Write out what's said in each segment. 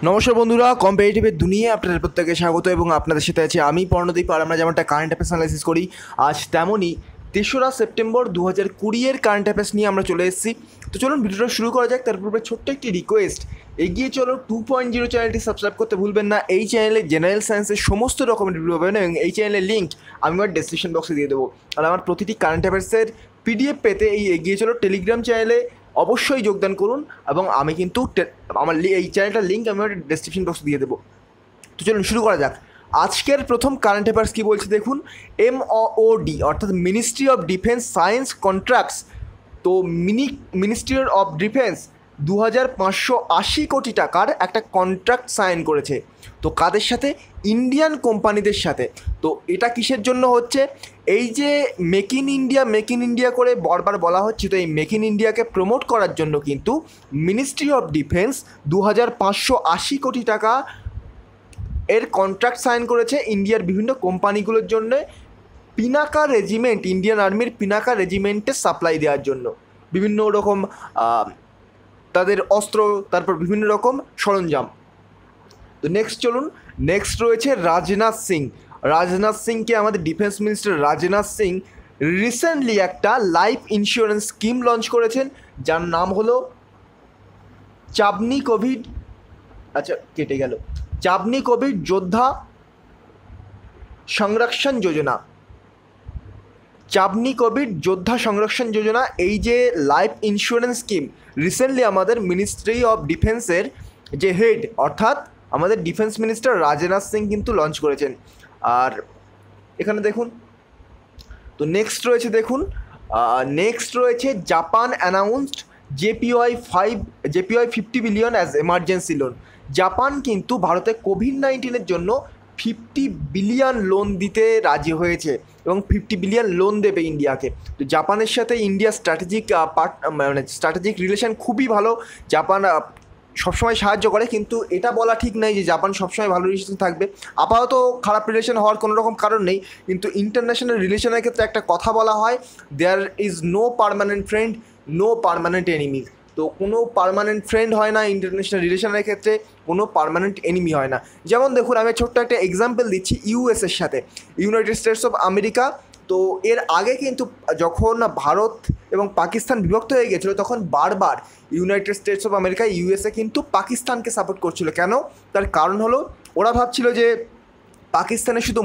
নমস্কার বন্ধুরা, কম্পিটিটিভের দুনিয়ায় আপনাদের প্রত্যেকে স্বাগত এবং আপনাদের সাথে আছে আমি পর্ণদীপ। আর আমরা যেমনটা কারেন্ট অ্যাফেয়ার্স অ্যানালাইসিস করি আজ তেমনই 3রা সেপ্টেম্বর 2020 কারেন্ট অ্যাফেয়ার্স নিয়ে আমরা চলে এসেছি। তো চলুন ভিডিওটা শুরু করা যাক। তার পূর্বে ছোট্ট একটি রিকোয়েস্ট, এগিয়ে চলো 2.0 চ্যানেলটি সাবস্ক্রাইব করতে ভুলবেন না। এই চ্যানেলে জেনারেল সায়েন্সের সমস্ত রকমের ভিডিও পাবেন এবং এই চ্যানেলের লিঙ্ক আমি আমার ডেসক্রিপশন বক্সে দিয়ে দেবো। আর আমার প্রতিটি কারেন্ট অ্যাফেয়ার্সের পিডিএফ পেতে এই এগিয়ে চলো টেলিগ্রাম চ্যানেলে অবশ্যই যোগদান করুন এবং আমি কিন্তু আমার এই চ্যানেলটার লিঙ্ক আমি আমার ডেসক্রিপশন বক্সে দিয়ে দেবো। তো চলুন শুরু করা যাক। আজকের প্রথম কারেন্ট অ্যাফেয়ার্স কী বলছে দেখুন। MOD অর্থাৎ ministry of defence science contracts. তো মিনিস্ট্রি অফ ডিফেন্স 2580 কোটি টাকার একটা কন্ট্রাক্ট সাইন করেছে। তো কাদের সাথে? ইন্ডিয়ান কোম্পানিদের সাথে। তো এটা কিসের জন্য হচ্ছে? এই যে মেক ইন ইন্ডিয়া করে বারবার বলা হচ্ছে, তো এই মেক ইন ইন্ডিয়াকে প্রমোট করার জন্য কিন্তু মিনিস্ট্রি অফ ডিফেন্স 2580 কোটি টাকা এর কন্ট্রাক্ট সাইন করেছে ইন্ডিয়ার বিভিন্ন কোম্পানিগুলোর জন্য পিনাকা রেজিমেন্ট, ইন্ডিয়ান আর্মির পিনাকা রেজিমেন্টে সাপ্লাই দেওয়ার জন্য বিভিন্ন রকম তাদের অস্ত্র, তারপর বিভিন্ন রকম সরঞ্জাম। তো নেক্সট রয়েছে রাজনাথ সিংকে আমাদের defence minister Rajnath Singh recently একটা লাইফ ইন্স্যুরেন্স স্কিম লঞ্চ করেছেন, যার নাম হলো চাবনি কোভিড যোদ্ধা সংরক্ষণ যোজনা। চাবনি কোভিড যোদ্ধা সংরক্ষণ যোজনা, এই যে লাইফ ইন্স্যুরেন্স স্কিম রিসেন্টলি আমাদের মিনিস্ট্রি অফ ডিফেন্সের যে হেড অর্থাৎ আমাদের ডিফেন্স মিনিস্টার রাজনাথ সিং কিন্তু লঞ্চ করেছেন। আর এখানে দেখুন, তো নেক্সট রয়েছে Japan announced JPY 50 billion as emergency loan. Japan কিন্তু ভারতে কোভিড-19 জন্য 50 বিলিয়ন লোন দিতে রাজি হয়েছে এবং 50 বিলিয়ন লোন দেবে ইন্ডিয়াকে। তো জাপানের সাথে ইন্ডিয়ার স্ট্র্যাটেজিক রিলেশন খুবই ভালো। জাপান সবসময় সাহায্য করে, কিন্তু এটা বলা ঠিক নয় যে জাপান সবসময় ভালো রিলেশন থাকবে। আপাতত খারাপ রিলেশন হওয়ার কোনো রকম কারণ নেই, কিন্তু ইন্টারন্যাশনাল রিলেশনের ক্ষেত্রে একটা কথা বলা হয়, there is no permanent friend, no permanent enemy. তো কোনো পার্মানেন্ট ফ্রেন্ড হয় না ইন্টারন্যাশনাল রিলেশনের ক্ষেত্রে, কোনো পার্মানেন্ট এনিমি হয় না। যেমন দেখুন, আমি ছোট্ট একটা এক্সাম্পল দিচ্ছি ইউএসের সাথে, ইউনাইটেড স্টেটস অফ আমেরিকা। তো এর আগে কিন্তু যখন ভারত এবং পাকিস্তান বিভক্ত হয়ে গেছিলো, তখন বারবার United states of America USA কিন্তু পাকিস্তানকে সাপোর্ট করছিল। কেন? তার কারণ হলো ওরা ভাবছিল যে পাকিস্তানে শুধু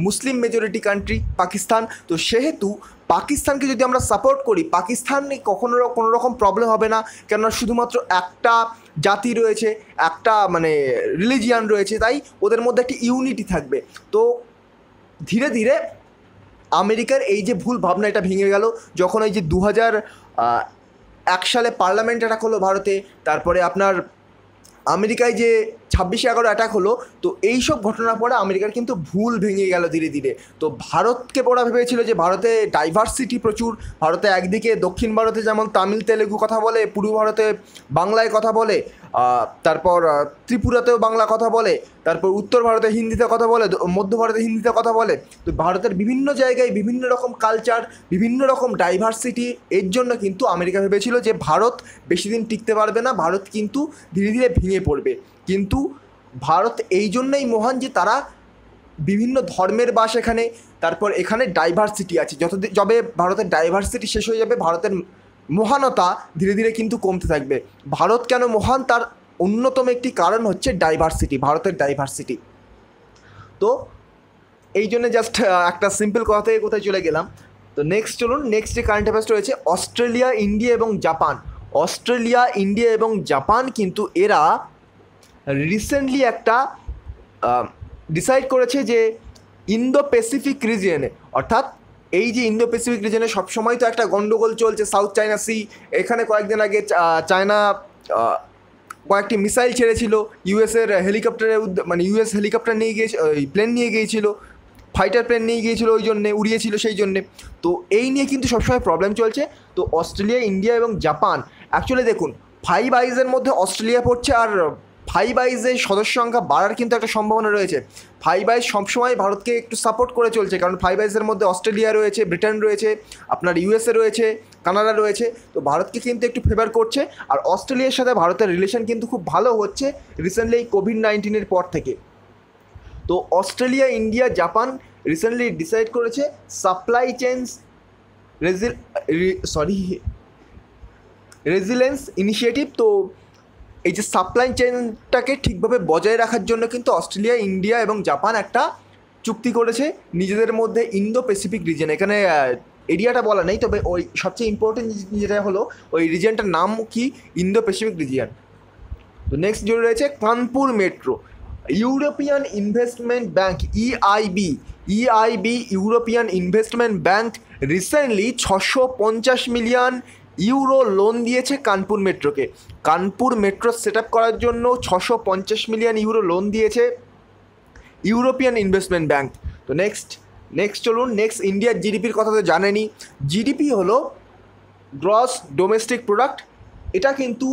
মুসলিম মেজরিটি কান্ট্রি পাকিস্তান। তো সেহেতু পাকিস্তানকে যদি আমরা সাপোর্ট করি, পাকিস্তানে কখনো কোনো রকম প্রবলেম হবে না, কেননা শুধুমাত্র একটা জাতি রয়েছে, একটা রিলিজিয়ান রয়েছে, তাই ওদের মধ্যে একটা ইউনিটি থাকবে। তো ধীরে ধীরে আমেরিকার এই যে ভুল ভাবনা, এটা ভেঙে গেল যখন এই যে 2001 সালে পার্লামেন্ট অ্যাটাক হলো ভারতে, তারপরে আপনার আমেরিকায় যে 26/11 অ্যাটাক হলো। তো এই সব ঘটনার পরে আমেরিকার কিন্তু ভুল ভেঙে গেল ধীরে ধীরে। তো ভারতকে ওরা ভেবেছিল যে ভারতে ডাইভার্সিটি প্রচুর, ভারতে একদিকে দক্ষিণ ভারতে যেমন তামিল তেলেগু কথা বলে, পূর্ব ভারতে বাংলায় কথা বলে, তারপর ত্রিপুরাতেও বাংলা কথা বলে, তারপর উত্তর ভারতে হিন্দিতে কথা বলে, মধ্য ভারতে হিন্দিতে কথা বলে। তো ভারতের বিভিন্ন জায়গায় বিভিন্ন রকম কালচার, বিভিন্ন রকম ডাইভার্সিটি, এর জন্য কিন্তু আমেরিকা ভেবেছিল যে ভারত বেশি দিন টিকতে পারবে না, ভারত কিন্তু ধীরে ধীরে ভেঙে পড়বে। কিন্তু ভারত এই জন্যই মহান যে তারা বিভিন্ন ধর্মের বাস এখানে, তারপর এখানে ডাইভার্সিটি আছে। যবে ভারতের ডাইভার্সিটি শেষ হয়ে যাবে, ভারতের মহানতা ধীরে ধীরে কিন্তু কমতে থাকবে। ভারত কেন মহান, তার অন্যতম একটি কারণ হচ্ছে ডাইভার্সিটি, ভারতের ডাইভার্সিটি। তো এই জন্য জাস্ট একটা সিম্পল কথা থেকে কোথায় চলে গেলাম। তো নেক্সট যে কারেন্ট অ্যাফেয়ার্স রয়েছে অস্ট্রেলিয়া, ইন্ডিয়া এবং জাপান কিন্তু এরা রিসেন্টলি একটা ডিসাইড করেছে যে ইন্দো প্যাসিফিক রিজিয়নে, অর্থাৎ এই যে ইন্দো প্যাসিফিক রিজনে সবসময় তো একটা গন্ডগোল চলছে, সাউথ চায়না সি। এখানে কয়েকদিন আগে চায়না কয়েকটি মিসাইল ছেড়েছিল ইউএসের হেলিকপ্টারের, ইউএস হেলিকপ্টার নিয়ে গিয়েছে, প্লেন নিয়ে গিয়েছিল, ফাইটার প্লেন নিয়ে গিয়েছিল, ওই জন্যে উড়িয়েছিল সেই জন্যে। তো এই নিয়ে কিন্তু সবসময় প্রবলেম চলছে। তো অস্ট্রেলিয়া, ইন্ডিয়া এবং জাপান অ্যাকচুয়ালি দেখুন 5 আইজের মধ্যে অস্ট্রেলিয়া পড়ছে, আর 5 আইজের সদস্য সংখ্যা বাড়ার কিন্তু একটা সম্ভাবনা রয়েছে। 5 আইজ সবসময় ভারতকে একটু সাপোর্ট করে চলছে, কারণ 5 আইজের মধ্যে অস্ট্রেলিয়া রয়েছে, ব্রিটেন রয়েছে, আপনার ইউএসএ রয়েছে, কানাডা রয়েছে। তো ভারতকে কিন্তু একটু ফেভার করছে। আর অস্ট্রেলিয়ার সাথে ভারতের রিলেশন কিন্তু খুব ভালো হচ্ছে রিসেন্টলি এই কোভিড-19 পর থেকে। তো Australia, India, Japan recently decide করেছে সাপ্লাই চেইনস রেজিলেন্স ইনিশিয়েটিভ। তো এই যে সাপ্লাই চেইনটাকে ঠিকভাবে বজায় রাখার জন্য কিন্তু অস্ট্রেলিয়া, ইন্ডিয়া এবং জাপান একটা চুক্তি করেছে নিজেদের মধ্যে ইন্দো প্যাসিফিক রিজন। এখানে এরিয়াটা বলা নেই, তবে ওই সবচেয়ে ইম্পর্টেন্ট যেটা হলো ওই রিজিয়নটার নাম কি, ইন্দো প্যাসিফিক রিজিয়ন। তো নেক্সট জুড়ে রয়েছে Kanpur metro. European Investment Bank EIB European Investment Bank recently 650 million euro loan দিয়েছে কানপুর মেট্রোকে। কানপুর মেট্রো সেট আপ করার জন্য 650 মিলিয়ন ইউরো লোন দিয়েছে ইউরোপিয়ান ইনভেস্টমেন্ট ব্যাঙ্ক। তো নেক্সট চলুন, নেক্সট ইন্ডিয়ার জিডিপির কথা তো জানেনই। জিডিপি হলো গ্রস ডোমেস্টিক প্রোডাক্ট। এটা কিন্তু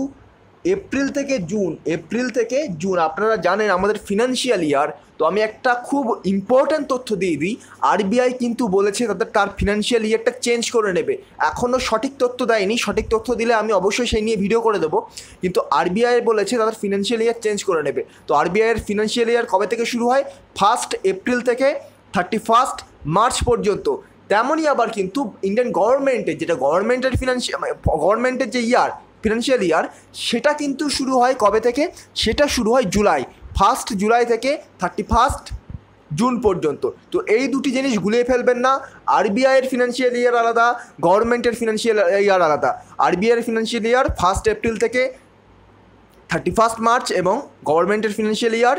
এপ্রিল থেকে জুন আপনারা জানেন আমাদের ফিনান্সিয়াল ইয়ার। তো আমি একটা খুব ইম্পর্ট্যান্ট তথ্য দিয়ে দিই, আরবিআই কিন্তু বলেছে তার ফিনান্সিয়াল ইয়ারটা চেঞ্জ করে নেবে। এখনও সঠিক তথ্য দেয়নি, সঠিক তথ্য দিলে আমি অবশ্যই সেই নিয়ে ভিডিও করে দেবো, কিন্তু আরবিআই বলেছে তাদের ফিনান্সিয়াল ইয়ার চেঞ্জ করে নেবে। তো আরবিআইয়ের ফিনান্সিয়াল ইয়ার কবে থেকে শুরু হয়? 1 এপ্রিল থেকে 31 মার্চ পর্যন্ত। তেমনই আবার কিন্তু ইন্ডিয়ান গভর্নমেন্টের যেটা গভর্নমেন্টের যে ফিনান্সিয়াল ইয়ার সেটা কিন্তু শুরু হয় কবে থেকে? সেটা শুরু হয় জুলাই, 1 জুলাই থেকে 31 জুন পর্যন্ত। তো এই দুটি জিনিস গুলিয়ে ফেলবেন না। আরবিআইয়ের ফিনান্সিয়াল ইয়ার আলাদা, গভর্নমেন্টের ফিনান্সিয়াল ইয়ার আলাদা। আরবিআইয়ের ফিনান্সিয়াল ইয়ার 1 এপ্রিল থেকে 31 মার্চ এবং গভর্নমেন্টের ফিনান্সিয়াল ইয়ার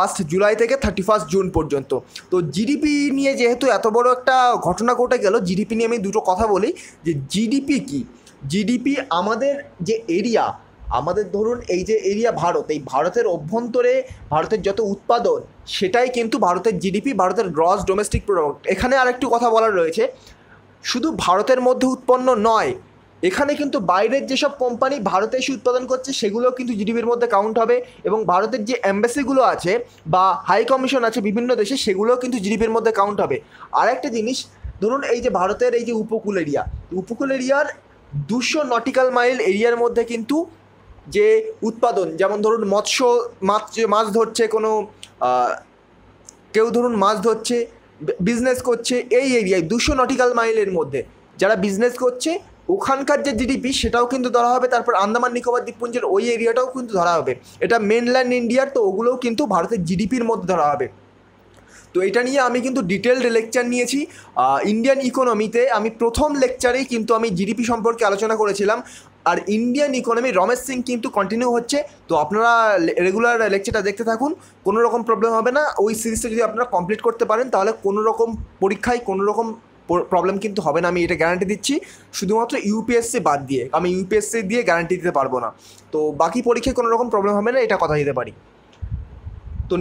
1 জুলাই থেকে 31 জুন পর্যন্ত। তো জিডিপি নিয়ে যেহেতু এত বড় একটা ঘটনা ঘটে গেল, জিডিপি নিয়ে আমি দুটো কথা বলি যে জিডিপি কি। জিডিপি আমাদের যে এরিয়া, আমাদের ধরুন এই যে এরিয়া ভারত, এই ভারতের অভ্যন্তরে ভারতের যত উৎপাদন সেটাই কিন্তু ভারতের জিডিপি, ভারতের গ্রস ডোমেস্টিক প্রোডাক্ট। এখানে আরেকটু কথা বলার রয়েছে, শুধু ভারতের মধ্যে উৎপন্ন নয়, এখানে কিন্তু বাইরের যেসব কোম্পানি ভারতে এসে উৎপাদন করছে সেগুলোও কিন্তু জিডিপির মধ্যে কাউন্ট হবে। এবং ভারতের যে এম্বাসিগুলো আছে বা হাই কমিশন আছে বিভিন্ন দেশে, সেগুলোও কিন্তু জিডিপির মধ্যে কাউন্ট হবে। আর একটা জিনিস, ধরুন এই যে ভারতের এই যে উপকূল এরিয়ার 200 নটিক্যাল মাইল এরিয়ার মধ্যে কিন্তু যে উৎপাদন, যেমন ধরুন মাছ ধরছে কোনো কেউ ধরুন মাছ ধরছে, বিজনেস করছে, এই এরিয়ায় 200 নটিক্যাল মাইলের মধ্যে যারা বিজনেস করছে ওখানকার যে জিডিপি সেটাও কিন্তু ধরা হবে। তারপর আন্দামান নিকোবর দ্বীপপুঞ্জের ওই এরিয়াটাও কিন্তু ধরা হবে। এটা মেনল্যান্ড ইন্ডিয়ার, তো ওগুলোও কিন্তু ভারতের জিডিপির মধ্যে ধরা হবে। তো এটা নিয়ে আমি কিন্তু ডিটেলড লেকচার নিয়েছি ইন্ডিয়ান ইকোনমিতে। আমি প্রথম লেকচারেই কিন্তু আমি জিডিপি সম্পর্কে আলোচনা করেছিলাম। আর ইন্ডিয়ান ইকোনমি রমেশ সিং কিন্তু কন্টিনিউ হচ্ছে। তো আপনারা রেগুলার লেকচারটা দেখতে থাকুন, কোনো রকম প্রবলেম হবে না। ওই সিরিজটা যদি আপনারা কমপ্লিট করতে পারেন তাহলে কোনো রকম পরীক্ষায় কোনো রকম প্রবলেম কিন্তু হবে না, আমি এটা গ্যারান্টি দিচ্ছি। শুধুমাত্র ইউপিএসসি বাদ দিয়ে, আমি ইউপিএসসি দিয়ে গ্যারান্টি দিতে পারবো না। তো বাকি পরীক্ষায় কোনো রকম প্রবলেম হবে না, এটা কথা দিতে পারি। তো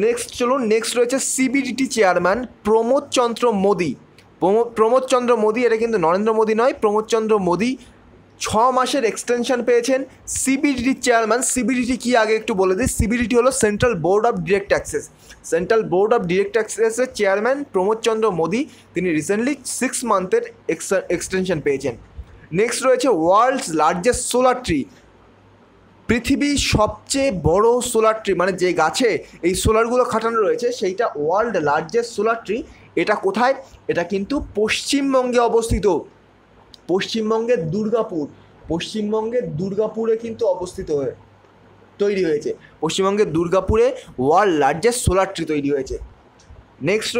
নেক্সট রয়েছে সিবিডিটি চেয়ারম্যান প্রমোদ চন্দ্র মোদি। এটা কিন্তু নরেন্দ্র মোদি নয়, প্রমোদ চন্দ্র মোদি 6 মাসের এক্সটেনশন পেয়েছেন সিবিডিটি চেয়ারম্যান। সিবিডিটি কি আগে একটু বলে দিই। সিবিডিটি হলো সেন্ট্রাল বোর্ড অফ ডিরেক্ট ট্যাক্সেসের চেয়ারম্যান প্রমোদ চন্দ্র মোদি। তিনি রিসেন্টলি 6 মান্থের এক্সটেনশন পেয়েছেন। নেক্সট রয়েছে ওয়ার্ল্ডস লার্জেস্ট সোলার ট্রি। পৃথিবীর সবচেয়ে বড় সোলার ট্রি, মানে যে গাছে এই সোলারগুলো খাটানো রয়েছে সেইটা ওয়ার্ল্ড লার্জেস্ট সোলার ট্রি। এটা কোথায়? এটা কিন্তু পশ্চিমবঙ্গে অবস্থিত। পশ্চিমবঙ্গের দুর্গাপুরে কিন্তু তৈরি হয়েছে। পশ্চিমবঙ্গের দুর্গাপুরে ওয়ার্ল্ড লার্জেস্ট সোলার ট্রি তৈরি হয়েছে। নেক্সট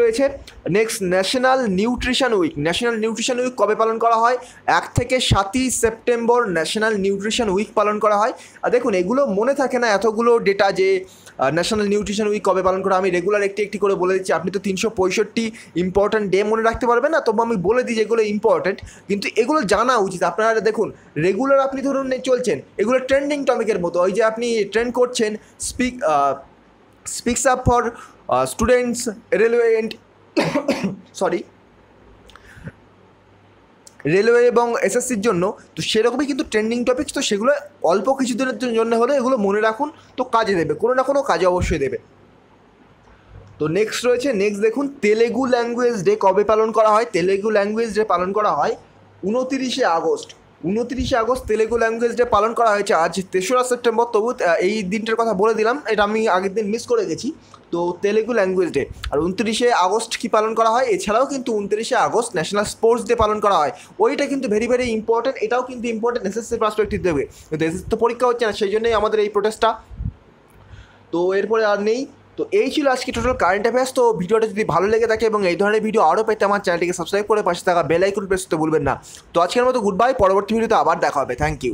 ন্যাশনাল নিউট্রিশন উইক কবে পালন করা হয়? 1 থেকে 7 সেপ্টেম্বর ন্যাশনাল নিউট্রিশন উইক পালন করা হয়। আর দেখুন এগুলো মনে থাকে না এতগুলো ডেটা যে ন্যাশনাল নিউট্রিশন উইক কবে পালন করা। আমি রেগুলার একটি করে বলে দিচ্ছি, আপনি তো 365 ইম্পর্ট্যান্ট ডে মনে রাখতে পারবেন না, তবু আমি বলে দিই যেগুলো ইম্পর্ট্যান্ট, কিন্তু এগুলো জানা উচিত। আপনারা দেখুন রেগুলার আপনি ধরুন চলছেন, এগুলো ট্রেন্ডিং টপিকের মতো। ওই যে আপনি ট্রেন্ড করছেন speaks up for students railway এবং এসএসসির জন্য, তো সেরকমই কিন্তু ট্রেন্ডিং টপিকস। তো সেগুলো অল্প কিছুদিনের জন্য হলে এগুলো মনে রাখুন, তো কাজে দেবে, কোনো না কোনো কাজে অবশ্যই দেবে। তো নেক্সট দেখুন তেলেগু ল্যাঙ্গুয়েজ ডে কবে পালন করা হয়। তেলেগু ল্যাঙ্গুয়েজ ডে পালন করা হয় 29 29 আগস্ট তেলেগু ল্যাঙ্গুয়েজ ডে পালন করা হয়েছে আজ 3রা সেপ্টেম্বর। তবু এই দিনটার কথা বলে দিলাম, এটা আমি আগের দিন মিস করে গেছি। তো তেলেগু ল্যাঙ্গুয়েজ ডে। আর 29শে আগস্ট কী পালন করা হয়, এছাড়াও কিন্তু 29শে আগস্ট ন্যাশনাল স্পোর্টস ডে পালন করা হয়। ওইটা কিন্তু ভেরি ভেরি ইম্পর্টেন্ট, এটাও কিন্তু ইম্পর্টেন্ট এসএসসি পার্সপেক্টিভ দেবে, কিন্তু এসএসসি তো পরীক্ষা হচ্ছে না, সেই জন্যই আমাদের এই প্রোটেস্টটা। তো এরপরে আর নেই। তো এই ছিল আজকে টোটাল কারেন্ট অ্যাফেয়ার্স। তো ভিডিওটা যদি ভালো লেগে থাকে এবং এই ধরনের ভিডিও আরও পেতে আমার চ্যানেলটিকে সাবস্ক্রাইব করে পাশে থাকা বেল আইকন প্রেস করতে ভুলবেন না। তো আজকের মতো গুড বাই, পরবর্তী ভিডিওতে আবার দেখা হবে। Thank you.